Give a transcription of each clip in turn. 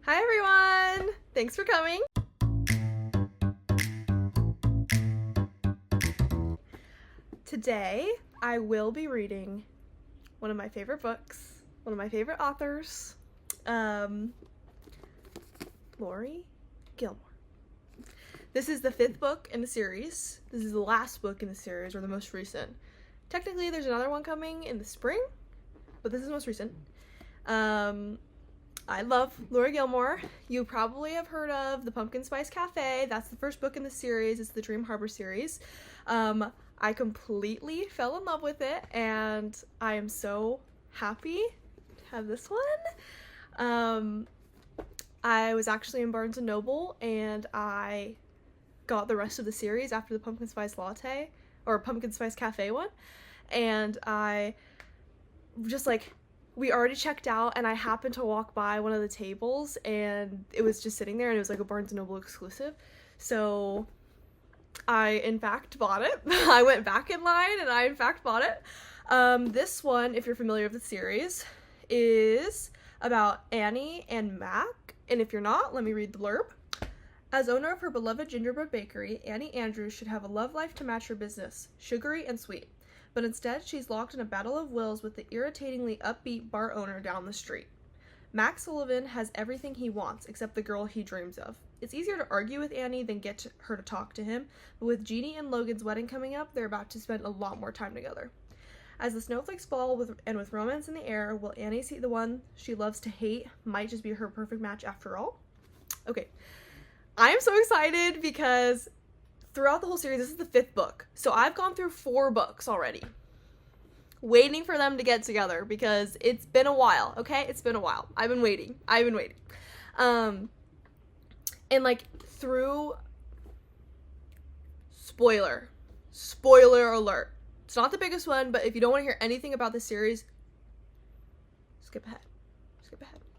Hi everyone! Thanks for coming. Today I will be reading one of my favorite books, one of my favorite authors, Lori Gilmore. This is the 5th book in the series. This is the last book in the series, or the most recent. Technically there's another one coming in the spring, but this is the most recent. I love Lori Gilmore. You probably have heard of The Pumpkin Spice Cafe. That's the first book in the series. It's the Dream Harbor series. I completely fell in love with it, and I am so happy to have this one. I was actually in Barnes & Noble, and I got the rest of the series after the Pumpkin Spice Latte, or Pumpkin Spice Cafe one, and I just we already checked out, and I happened to walk by one of the tables and it was just sitting there, and it was like a Barnes & Noble exclusive. So I in fact bought it. I went back in line and I in fact bought it. This one, if you're familiar with the series, is about Annie and Mac, and if you're not, let me read the blurb. As owner of her beloved gingerbread bakery, Annie Andrews should have a love life to match her business, sugary and sweet. But instead, she's locked in a battle of wills with the irritatingly upbeat bar owner down the street. Max Sullivan has everything he wants, except the girl he dreams of. It's easier to argue with Annie than get her to talk to him, but with Jeannie and Logan's wedding coming up, they're about to spend a lot more time together. As the snowflakes fall with romance in the air, will Annie see the one she loves to hate might just be her perfect match after all? Okay, I am so excited because throughout the whole series, this is the 5th book. So I've gone through 4 books already, waiting for them to get together because it's been a while, okay? It's been a while. I've been waiting. And through spoiler alert. It's not the biggest one, but if you don't want to hear anything about the series, skip ahead.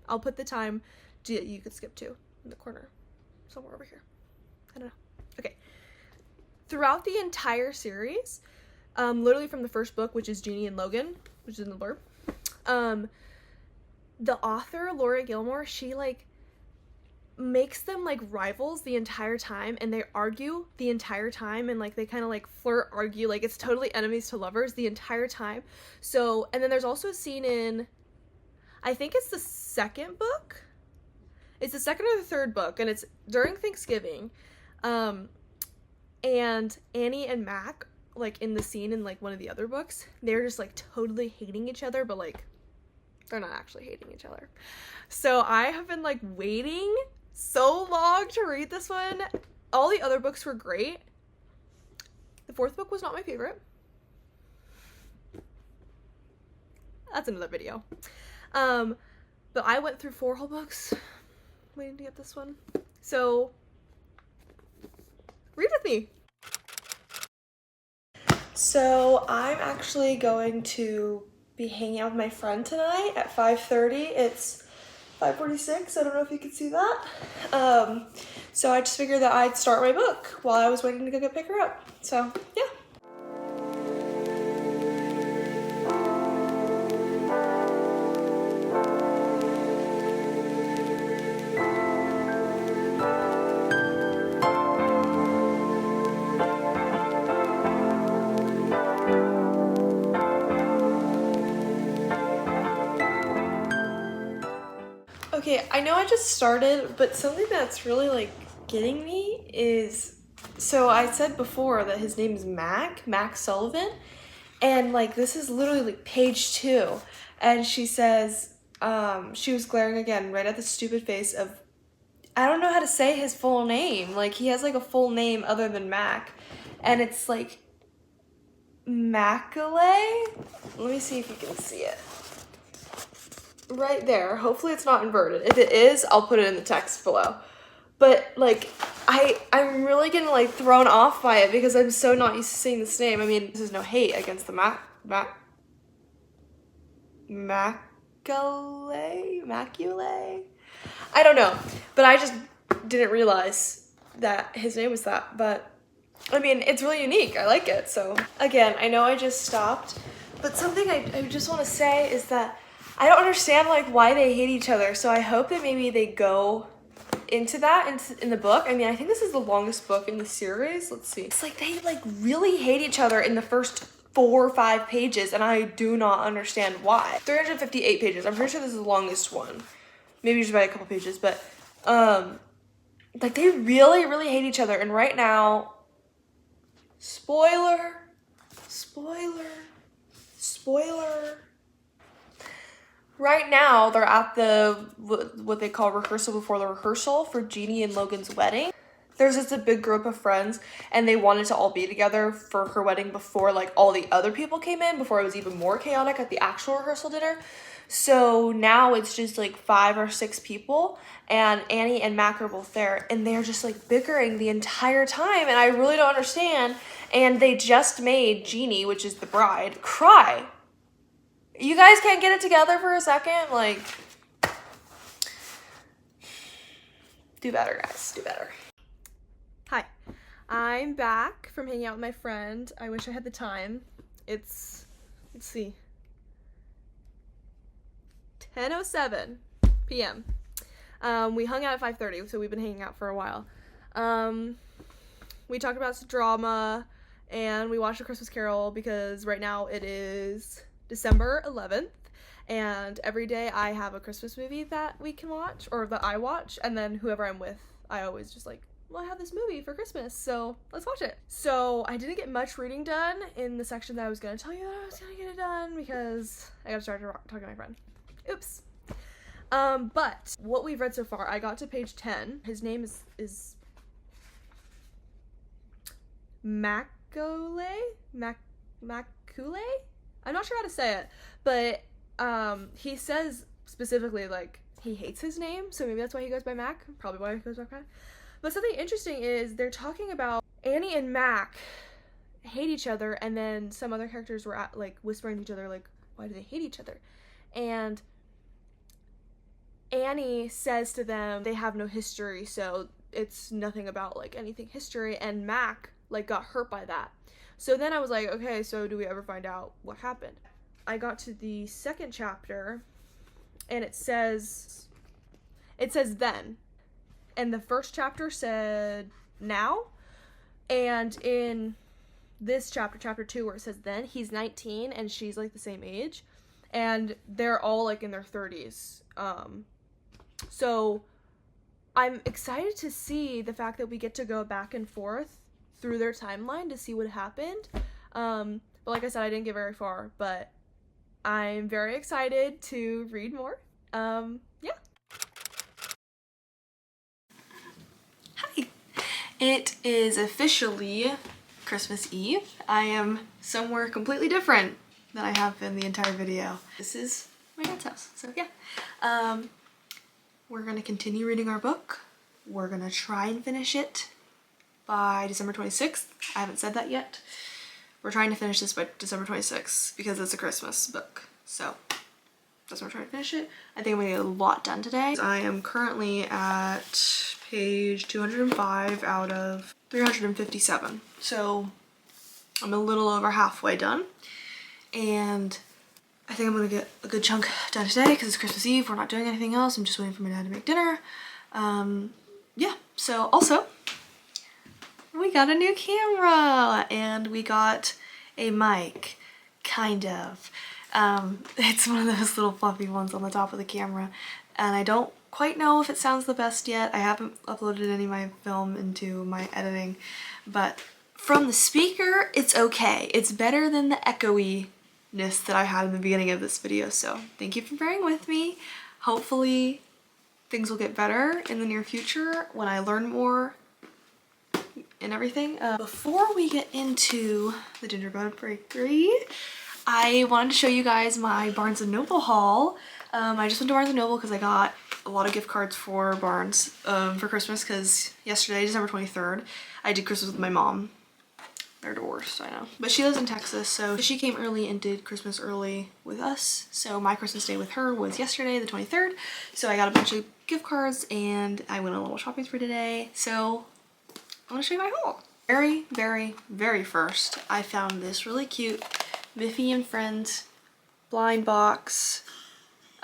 I'll put the time you could skip to in the corner, somewhere over here. I don't know. Okay. Throughout the entire series, literally from the first book, which is Jeannie and Logan, which is in the blurb, the author, Lori Gilmore, she makes them rivals the entire time, and they argue the entire time, and they kind of flirt, argue, it's totally enemies to lovers the entire time. So, and then there's also a scene in, I think it's the 2nd book. It's the 2nd or the 3rd book, and it's during Thanksgiving. And Annie and Mac, in the scene in, one of the other books, they're just, totally hating each other, but, they're not actually hating each other. So I have been, waiting so long to read this one. All the other books were great. The 4th book was not my favorite. That's another video. But I went through 4 whole books waiting to get this one. So read with me. So I'm actually going to be hanging out with my friend tonight at 5:30. It's 5:46. I don't know if you can see that. So I just figured that I'd start my book while I was waiting to go pick her up. So yeah. Okay, I know I just started, but something that's really getting me is, so I said before that his name is Max Sullivan, and this is literally page 2, and she says, she was glaring again right at the stupid face of, I don't know how to say his full name, he has a full name other than Mac, and it's Macaulay? Let me see if you can see it. Right there. Hopefully it's not inverted. If it is, I'll put it in the text below. But I'm really getting thrown off by it because I'm so not used to seeing this name. I mean, this is no hate against the Macaulay. I don't know, but I just didn't realize that his name was that. But I mean, it's really unique. I like it. So again, I know I just stopped, but something I just want to say is that I don't understand like why they hate each other. So I hope that maybe they go into that in the book. I mean, I think this is the longest book in the series. Let's see. It's like they like really hate each other in the first 4 or 5 pages, and I do not understand why. 358 pages. I'm pretty sure this is the longest one. Maybe just by a couple pages, but like they really, really hate each other. And right now, spoiler, right now they're at the what they call rehearsal before the rehearsal for Jeannie and Logan's wedding. There's just a big group of friends, and they wanted to all be together for her wedding before like all the other people came in, before it was even more chaotic at the actual rehearsal dinner. So now it's just like 5 or 6 people, and Annie and Mac are both there, and they're just like bickering the entire time, and I really don't understand. And they just made Jeannie, which is the bride, cry. You guys can't get it together for a second? Like, do better, guys, do better. Hi, I'm back from hanging out with my friend. I wish I had the time. It's, let's see, 10:07 p.m. We hung out at 5:30, so we've been hanging out for a while. We talked about some drama, and we watched A Christmas Carol because right now it is December 11th, and every day I have a Christmas movie that we can watch, or that I watch, and then whoever I'm with, I always just like, well, I have this movie for Christmas, so let's watch it. So I didn't get much reading done in the section that I was gonna tell you that I was gonna get it done because I gotta start talking to my friend. Oops. But what we've read so far, I got to page 10. His name is Macaulay? Macaulay? I'm not sure how to say it, but he says specifically like he hates his name, so maybe that's why he goes by Mac. Probably why he goes by Mac. But something interesting is they're talking about Annie and Mac hate each other, and then some other characters were like whispering to each other like, why do they hate each other? And Annie says to them they have no history, so it's nothing about like anything history, and Mac like got hurt by that. So then I was like, okay, so do we ever find out what happened? I got to the second chapter, and it says then, and the first chapter said now, and in this chapter 2, where it says then, he's 19 and she's like the same age, and they're all like in their 30s. So I'm excited to see the fact that we get to go back and forth through their timeline to see what happened. But like I said, I didn't get very far, but I'm very excited to read more. Yeah. Hi. It is officially Christmas Eve. I am somewhere completely different than I have been the entire video. This is my dad's house, so yeah. We're gonna continue reading our book. We're gonna try and finish it by December 26th. I haven't said that yet. We're trying to finish this by December 26th because it's a Christmas book. So that's why we're trying to finish it. I think I'm gonna get a lot done today. I am currently at page 205 out of 357. So I'm a little over halfway done. And I think I'm gonna get a good chunk done today because it's Christmas Eve. We're not doing anything else. I'm just waiting for my dad to make dinner. Yeah, so also, we got a new camera and we got a mic, kind of. It's one of those little fluffy ones on the top of the camera, and I don't quite know if it sounds the best yet. I haven't uploaded any of my film into my editing, but from the speaker, it's okay. It's better than the echoey-ness that I had in the beginning of this video, so thank you for bearing with me. Hopefully things will get better in the near future when I learn more and everything. Before we get into the Gingerbread Bakery, I wanted to show you guys my Barnes & Noble haul. I just went to Barnes & Noble because I got a lot of gift cards for Barnes for Christmas, because yesterday, December 23rd, I did Christmas with my mom. They're divorced, I know. But she lives in Texas, so she came early and did Christmas early with us. So my Christmas day with her was yesterday, the 23rd. So I got a bunch of gift cards and I went on a little shopping spree today. So I want to show you my haul. Very first, I found this really cute Miffy and Friends blind box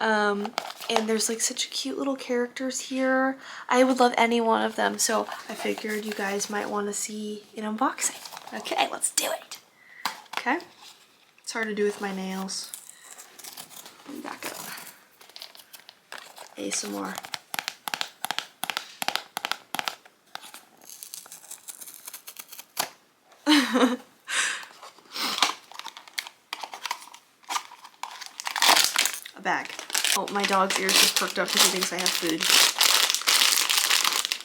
And there's like such cute little characters here. I would love any one of them, so I figured you guys might want to see an unboxing. Okay, let's do it. Okay, it's hard to do with my nails. Let me back up. ASMR. A bag. Oh, my dog's ears just perked up because he thinks I have food.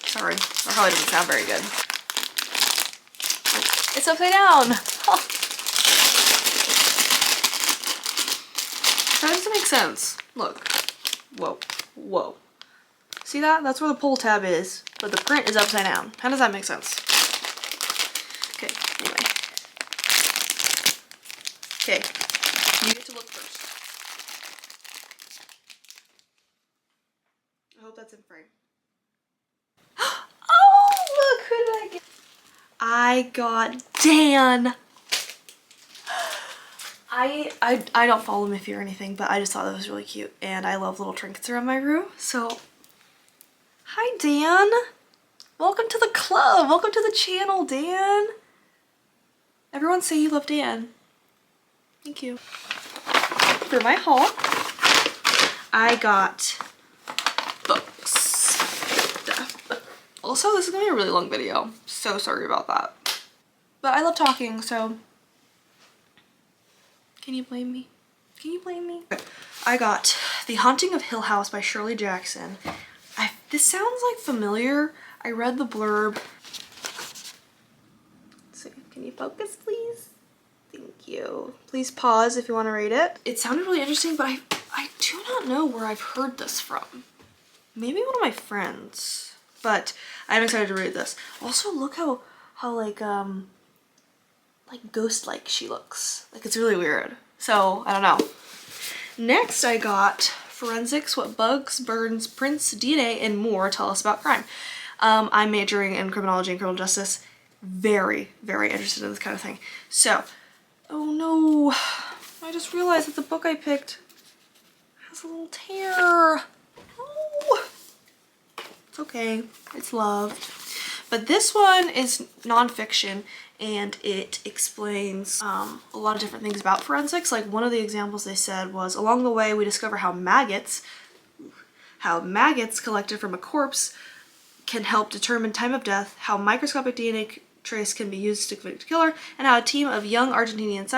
Sorry, that probably doesn't sound very good. It's upside down! Oh. That doesn't make sense. Look. Whoa. Whoa. See that? That's where the pull tab is, but the print is upside down. How does that make sense? Okay, anyway. Okay, you get to look first. I hope that's in frame. Oh, look, who did I get? I got Dan. I don't follow Miffy or anything, but I just thought that was really cute, and I love little trinkets around my room, so hi Dan. Welcome to the club. Welcome to the channel, Dan. Everyone say you love Dan. Thank you. For my haul, I got books. Also, this is gonna be a really long video. So sorry about that. But I love talking, so can you blame me? Can you blame me? I got The Haunting of Hill House by Shirley Jackson. This sounds like familiar. I read the blurb. Let's see, can you focus, please? Thank you. Please pause if you want to read it. It sounded really interesting, but I do not know where I've heard this from. Maybe one of my friends, but I'm excited to read this. Also, look how like ghost-like she looks. Like, it's really weird. So, I don't know. Next, I got Forensics, What Bugs, Burns, Prints, DNA, and More Tell Us About Crime. I'm majoring in criminology and criminal justice. Very, very interested in this kind of thing. So, oh no, I just realized that the book I picked has a little tear. Oh, it's okay, it's loved. But this one is nonfiction, and it explains a lot of different things about forensics. Like, one of the examples they said was, along the way we discover how maggots collected from a corpse can help determine time of death, how microscopic DNA trace can be used to convict a killer, and how a team of young Argentinian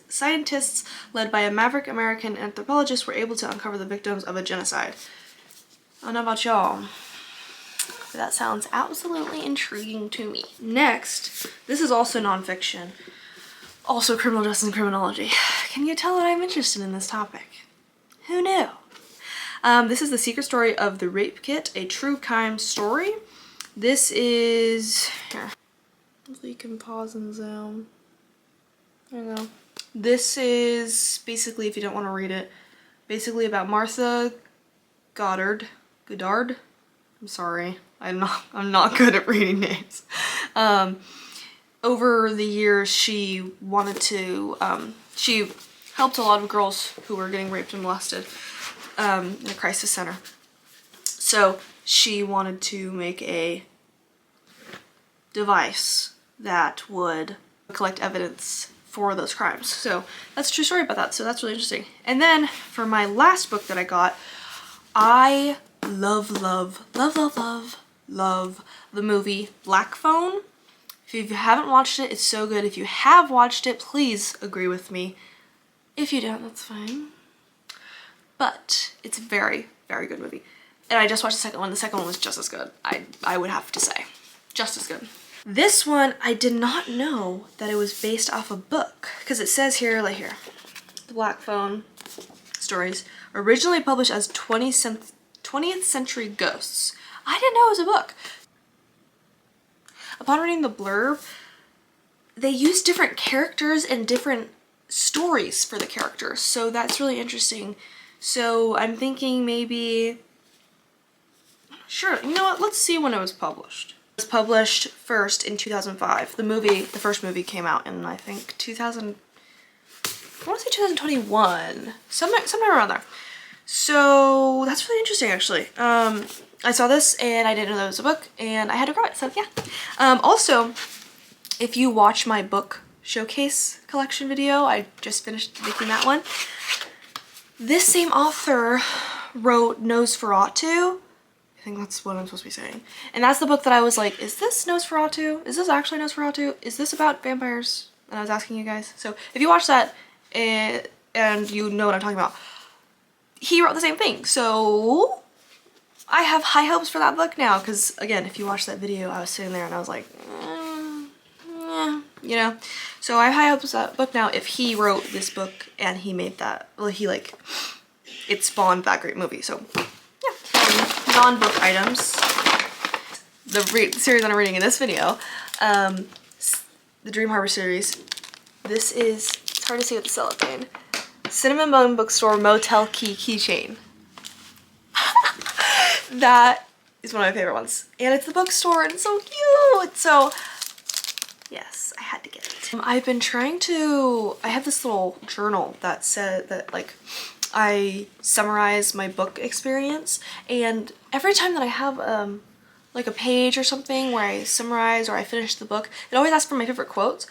scientists led by a maverick American anthropologist were able to uncover the victims of a genocide. I don't know about y'all, but that sounds absolutely intriguing to me. Next, this is also nonfiction, also criminal justice and criminology. Can you tell that I'm interested in this topic? Who knew? This is The Secret Story of the Rape Kit, a true crime story. This is, here, hopefully you can pause and zoom. I don't know. This is basically, if you don't want to read it, basically about Martha Goddard. I'm sorry, I'm not good at reading names. Over the years, she wanted to, she helped a lot of girls who were getting raped and molested in a crisis center. So she wanted to make a device that would collect evidence for those crimes. So that's a true story about that, so that's really interesting. And then for my last book that I got, I love the movie Black Phone. If you haven't watched it, it's so good. If you have watched it, please agree with me. If you don't, that's fine. But it's a very, very good movie. And I just watched the second one. The second one was just as good. I would have to say. Just as good. This one, I did not know that it was based off a book. Because it says here, like here, The Black Phone Stories. Originally published as 20th Century Ghosts. I didn't know it was a book. Upon reading the blurb, they use different characters and different stories for the characters. So that's really interesting. So I'm thinking maybe, sure, you know what, let's see when it was published. It was published first in 2005. The first movie came out in, I think, I want to say 2021, somewhere around there. So that's really interesting actually. I saw this and I didn't know that was a book and I had to grab it, so yeah. Also, if you watch my book showcase collection video, I just finished making that one. This same author wrote Nosferatu. I think that's what I'm supposed to be saying. And that's the book that I was like, is this Nosferatu? Is this actually Nosferatu? Is this about vampires? And I was asking you guys. So if you watch that and you know what I'm talking about, he wrote the same thing. So I have high hopes for that book now, because again, if you watch that video, I was sitting there and I was like, you know. So I have high hopes for that book now. If he wrote this book and he made that, well, he like, it spawned that great movie. So yeah. Non-book items. The series that I'm reading in this video, the Dream Harbor series. This is, it's hard to see with the cellophane. Cinnamon Bun Bookstore Motel Key keychain. That is one of my favorite ones. And it's the bookstore and it's so cute. So yes, I had to get it. I've been trying to, I have this little journal that said that like I summarize my book experience, and every time that I have like a page or something where I summarize or I finish the book, it always asks for my favorite quotes,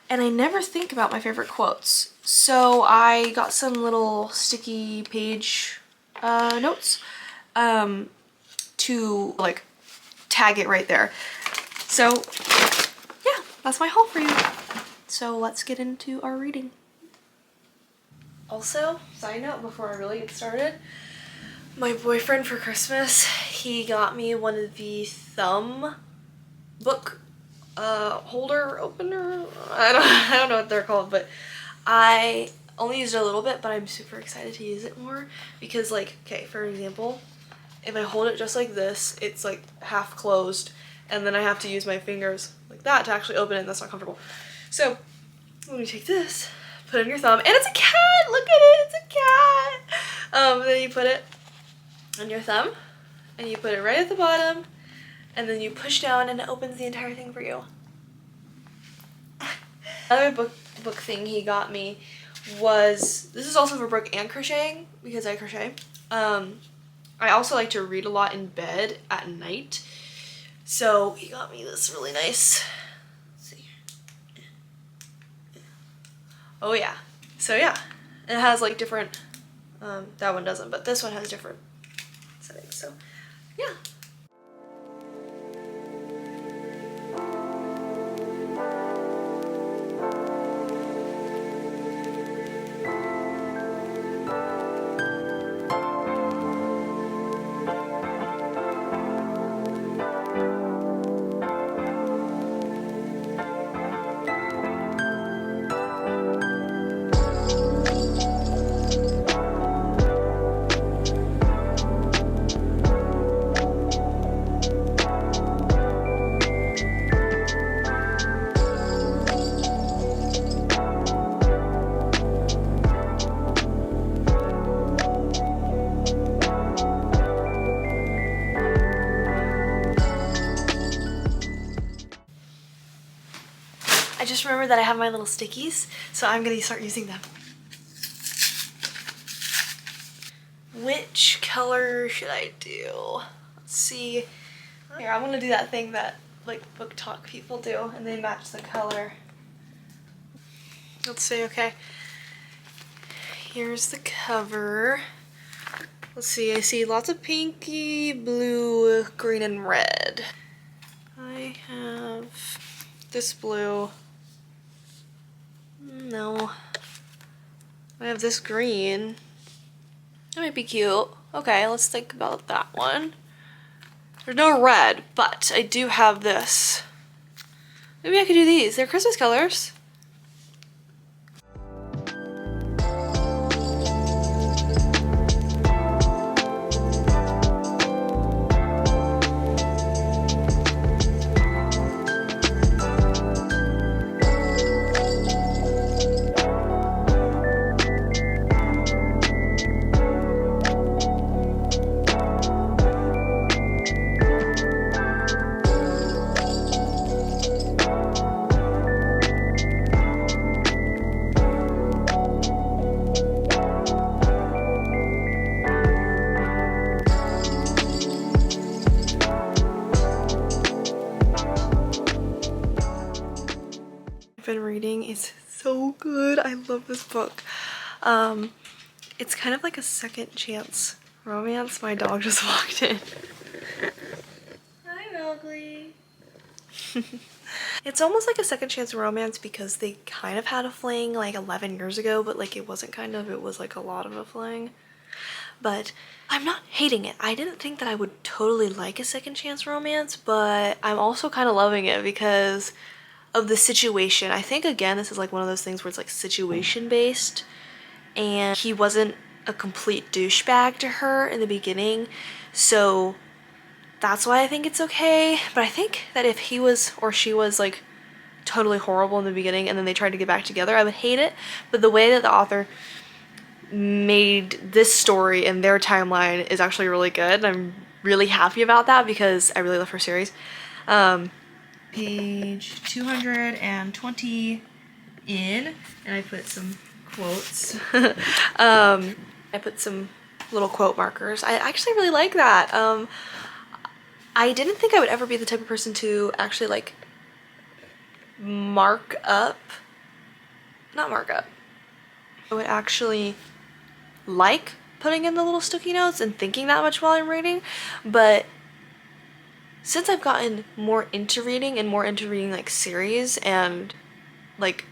and I never think about my favorite quotes. So I got some little sticky page notes to like tag it right there. So yeah, that's my haul for you. So let's get into our reading. Also, side note before I really get started, my boyfriend for Christmas, he got me one of the thumb book holder opener. I don't know what they're called, but I only used it a little bit, but I'm super excited to use it more because, like, okay, for example, if I hold it just like this, it's like half closed, and then I have to use my fingers like that to actually open it, and that's not comfortable. So let me take this, put it on your thumb, and it's a cat! Look at it, it's a cat! Then you put it on your thumb, and you put it right at the bottom, and then you push down and it opens the entire thing for you. Another book thing he got me was, this is also for book and crocheting, because I crochet. I also like to read a lot in bed at night, so he got me this really nice, let's see. Oh yeah, so yeah, it has like different, that one doesn't, but this one has different settings, so yeah. I just remembered that I have my little stickies, so I'm gonna start using them. Which color should I do? Let's see. Here, I'm gonna do that thing that like book talk people do, and they match the color. Let's see, okay. Here's the cover. Let's see, I see lots of pinky, blue, green, and red. I have this blue. No. I have this green. That might be cute. Okay, let's think about that one. There's no red, but I do have this. Maybe I could do these. They're Christmas colors. been reading is so good. I love this book. It's kind of like a second chance romance. My dog just walked in. Hi, Mowgli. It's almost like a second chance romance because they kind of had a fling like 11 years ago, but like it wasn't kind of, it was like a lot of a fling. But I'm not hating it. I didn't think that I would totally like a second chance romance, but I'm also kind of loving it because of the situation. I think again this is like one of those things where it's like situation based, and he wasn't a complete douchebag to her in the beginning, so that's why I think it's okay. But I think that if he was or she was like totally horrible in the beginning and then they tried to get back together, I would hate it. But the way that the author made this story and their timeline is actually really good, and I'm really happy about that because I really love her series. Page 220 in, and I put some quotes. I put some little quote markers. I actually really like that. I didn't think I would ever be the type of person to actually like not mark up. I would actually like putting in the little sticky notes and thinking that much while I'm reading, but since I've gotten more into reading like series and like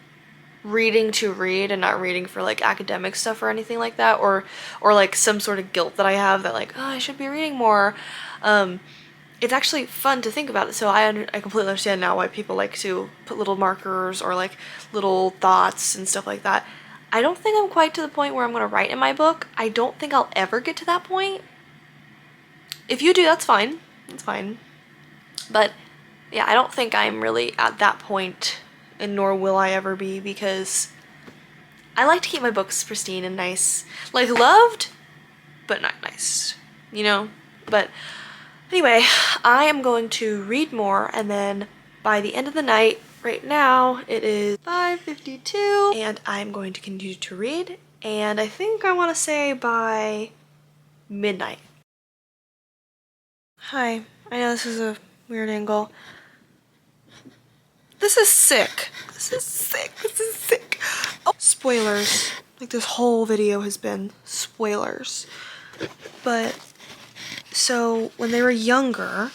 reading to read and not reading for like academic stuff or anything like that, or like some sort of guilt that I have that like, oh, I should be reading more, it's actually fun to think about it. So I completely understand now why people like to put little markers or like little thoughts and stuff like that. I don't think I'm quite to the point where I'm going to write in my book. I don't think I'll ever get to that point. If you do, that's fine. That's fine. But yeah, I don't think I'm really at that point, and nor will I ever be, because I like to keep my books pristine and nice. Like loved, but not nice, you know? But anyway, I am going to read more, and then by the end of the night, right now it is 5:52, and I'm going to continue to read, and I think I want to say by midnight. Hi, I know this is a weird angle. This is sick. This is sick. This is sick. Oh, spoilers. Like this whole video has been spoilers. But so when they were younger,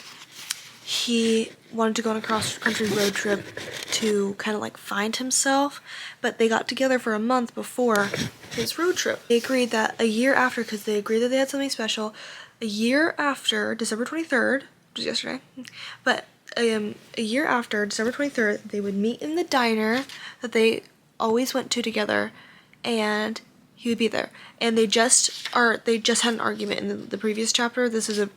he wanted to go on a cross-country road trip to kind of like find himself, but they got together for a month before his road trip. They agreed that a year after, because they agreed that they had something special, a year after December 23rd, which was yesterday, but a year after December 23rd, they would meet in the diner that they always went to together, and he would be there. And they just had an argument in the previous chapter. This is a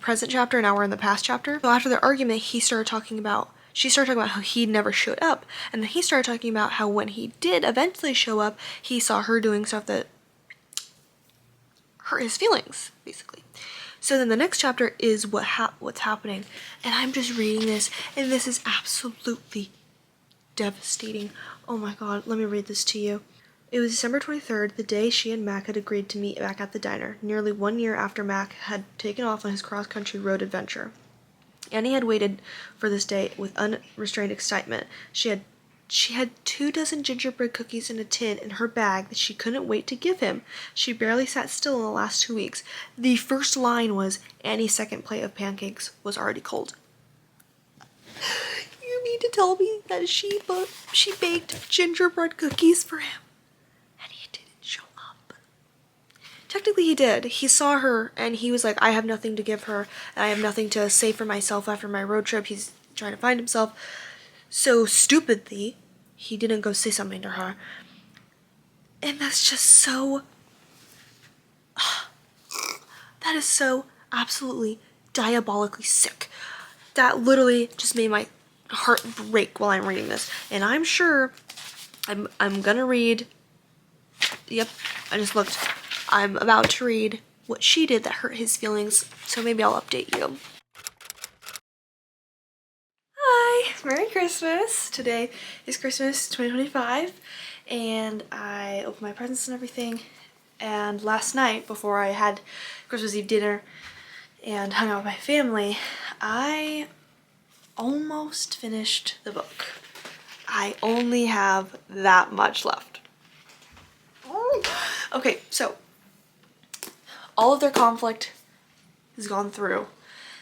present chapter, and now we're in the past chapter. So after their argument, she started talking about how he never showed up, and then he started talking about how when he did eventually show up, he saw her doing stuff that hurt his feelings, basically. So then the next chapter is what's happening, and I'm just reading this, and this is absolutely devastating. Oh my god, let me read this to you. It was December 23rd, the day she and Mac had agreed to meet back at the diner, nearly 1 year after Mac had taken off on his cross-country road adventure. Annie had waited for this day with unrestrained excitement. She had 24 gingerbread cookies in a tin in her bag that she couldn't wait to give him. She barely sat still in the last 2 weeks. The first line was, Annie's second plate of pancakes was already cold. You mean to tell me that she baked gingerbread cookies for him and he didn't show up? Technically he did. He saw her and he was like, I have nothing to give her and I have nothing to say for myself after my road trip. He's trying to find himself. So stupidly, he didn't go say something to her. And that's just so... that is so absolutely diabolically sick. That literally just made my heart break while I'm reading this. And I'm sure I'm gonna read... Yep, I just looked. I'm about to read what she did that hurt his feelings, so maybe I'll update you. Hi, Merry Christmas! Today is Christmas 2025, and I opened my presents and everything, and last night, before I had Christmas Eve dinner and hung out with my family, I almost finished the book. I only have that much left. Okay, so all of their conflict has gone through.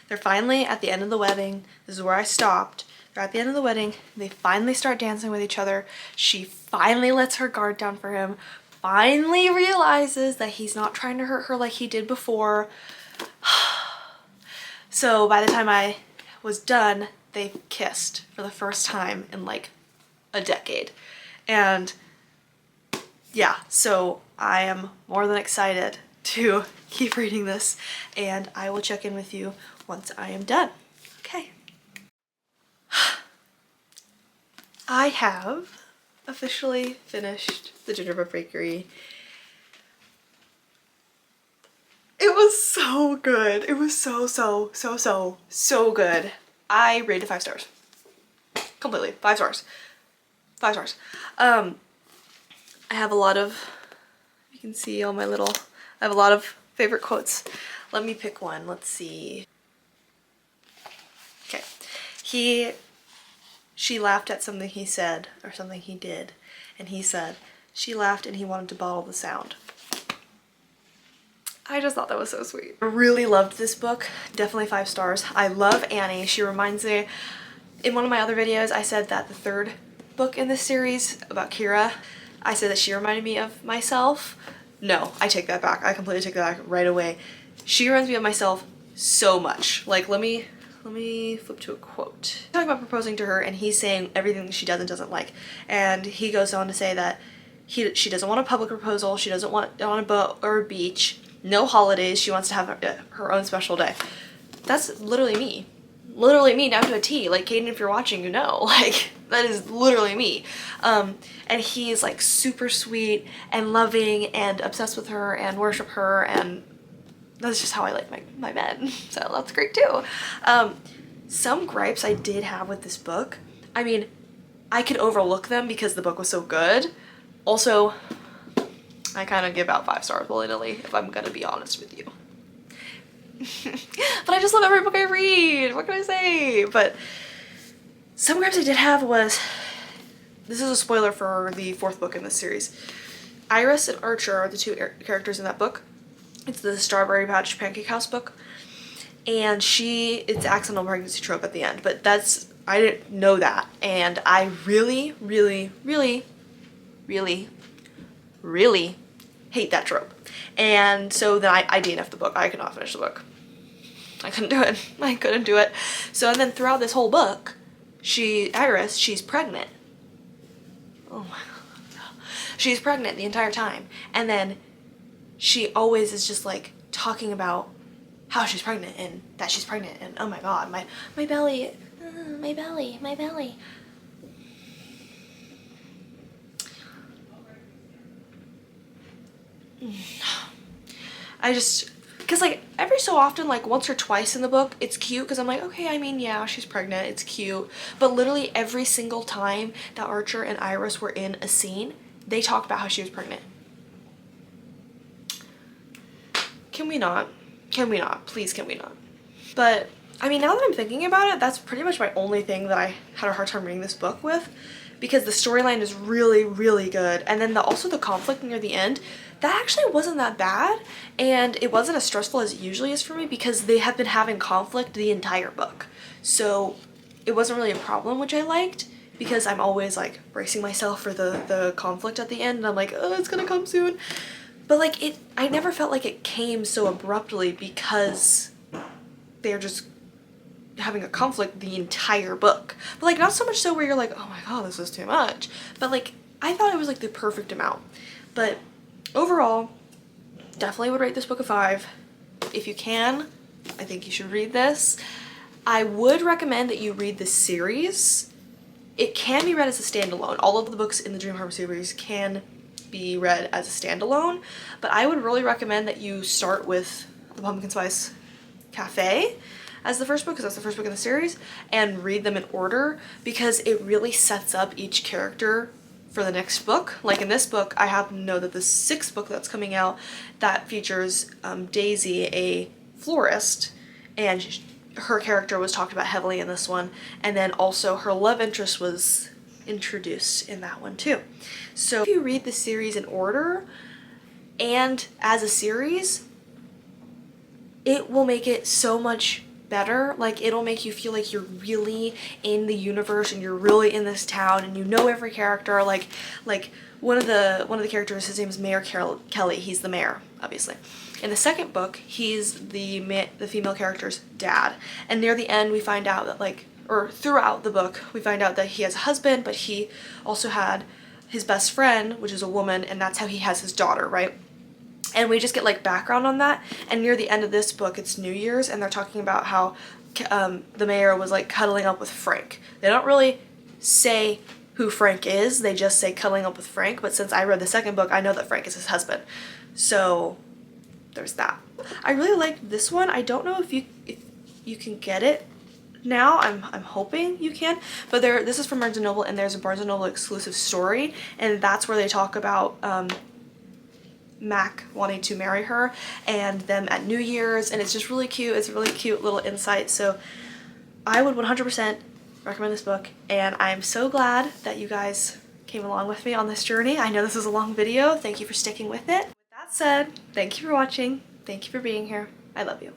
They're finally at the end of the wedding. This is where I stopped. They're at the end of the wedding. They finally start dancing with each other. She finally lets her guard down for him. Finally realizes that he's not trying to hurt her like he did before. So by the time I was done, they kissed for the first time in like a decade. And yeah, so I am more than excited to keep reading this, and I will check in with you once I am done. Okay. I have officially finished The Gingerbread Bakery. It was so good. It was so good. I rated 5 stars. Completely. 5 stars. 5 stars. I have a lot of, you can see all my little, I have a lot of favorite quotes. Let me pick one. Let's see. Okay. She laughed at something he said or something he did, and he said, she laughed and he wanted to bottle the sound. I just thought that was so sweet. I really loved this book. Definitely 5 stars. I love Annie. She reminds me, in one of my other videos, I said that the 3rd book in this series about Kira, I said that she reminded me of myself. No, I take that back. I completely take that back right away. She reminds me of myself so much. Like, let me flip to a quote. Talking about proposing to her, and he's saying everything that she does and doesn't like. And he goes on to say that she doesn't want a public proposal, she doesn't want it on a boat or a beach, no holidays, she wants to have her own special day. That's literally me. Literally me down to a T. Like, Caden, if you're watching, you know. Like, that is literally me. And he's like super sweet and loving and obsessed with her and worship her, and that's just how I like my men. So that's great too. Some gripes I did have with this book, I mean, I could overlook them because the book was so good. Also, I kind of give out 5 stars willy-nilly, if I'm gonna be honest with you. But I just love every book I read. What can I say? But some gripes I did have was, this is a spoiler for the 4th book in this series. Iris and Archer are the 2 characters in that book. It's the Strawberry Patch Pancake House book. And it's accidental pregnancy trope at the end. But I didn't know that. And I really, really, really, really, really hate that trope. And so then I DNF'd the book. I could not finish the book. I couldn't do it. I couldn't do it. So, and then throughout this whole book, Iris, she's pregnant. Oh my god. She's pregnant the entire time. And then she always is just like talking about how she's pregnant and that she's pregnant and oh my god, my belly, my belly, my belly. Because like every so often, like once or twice in the book, it's cute because I'm like, okay, I mean, yeah, she's pregnant, it's cute. But literally every single time that Archer and Iris were in a scene, they talked about how she was pregnant. Can we not? Can we not? Please, can we not? But I mean, now that I'm thinking about it, that's pretty much my only thing that I had a hard time reading this book with, because the storyline is really, really good. And then also the conflict near the end, that actually wasn't that bad, and it wasn't as stressful as it usually is for me because they have been having conflict the entire book. So it wasn't really a problem, which I liked, because I'm always like bracing myself for the conflict at the end, and I'm like, oh, it's gonna come soon. But like I never felt like it came so abruptly because they're just having a conflict the entire book. But like not so much so where you're like, oh my god, this is too much. But like I thought it was like the perfect amount. But overall, definitely would rate this book a 5. If you can, I think you should read this. I would recommend that you read this series. It can be read as a standalone. All of the books in the Dream Harbor series can be read as a standalone, but I would really recommend that you start with The Pumpkin Spice Cafe as the first book, because that's the first book in the series, and read them in order, because it really sets up each character for the next book. Like in this book, I happen to know that the 6th book that's coming out, that features Daisy, a florist, and her character was talked about heavily in this one, and then also her love interest was introduced in that one too. So if you read the series in order and as a series, it will make it so much better. Like, it'll make you feel like you're really in the universe and you're really in this town and you know every character. Like one of the characters, his name is Mayor Kelly. He's the mayor, obviously. In the second book, he's the female character's dad. And near the end, we find out that, like, or throughout the book, we find out that he has a husband, but he also had his best friend, which is a woman, and that's how he has his daughter, right? And we just get like background on that. And near the end of this book, it's New Year's, and they're talking about how the mayor was like cuddling up with Frank. They don't really say who Frank is, they just say cuddling up with Frank, but since I read the second book, I know that Frank is his husband. So there's that. I really liked this one. I don't know if you can get it now. I'm hoping you can, but this is from Barnes & Noble, and there's a Barnes & Noble exclusive story, and that's where they talk about Mac wanting to marry her and them at New Year's, and it's just really cute. It's a really cute little insight, so I would 100% recommend this book, and I'm so glad that you guys came along with me on this journey. I know this is a long video. Thank you for sticking with it. With that said, thank you for watching. Thank you for being here. I love you.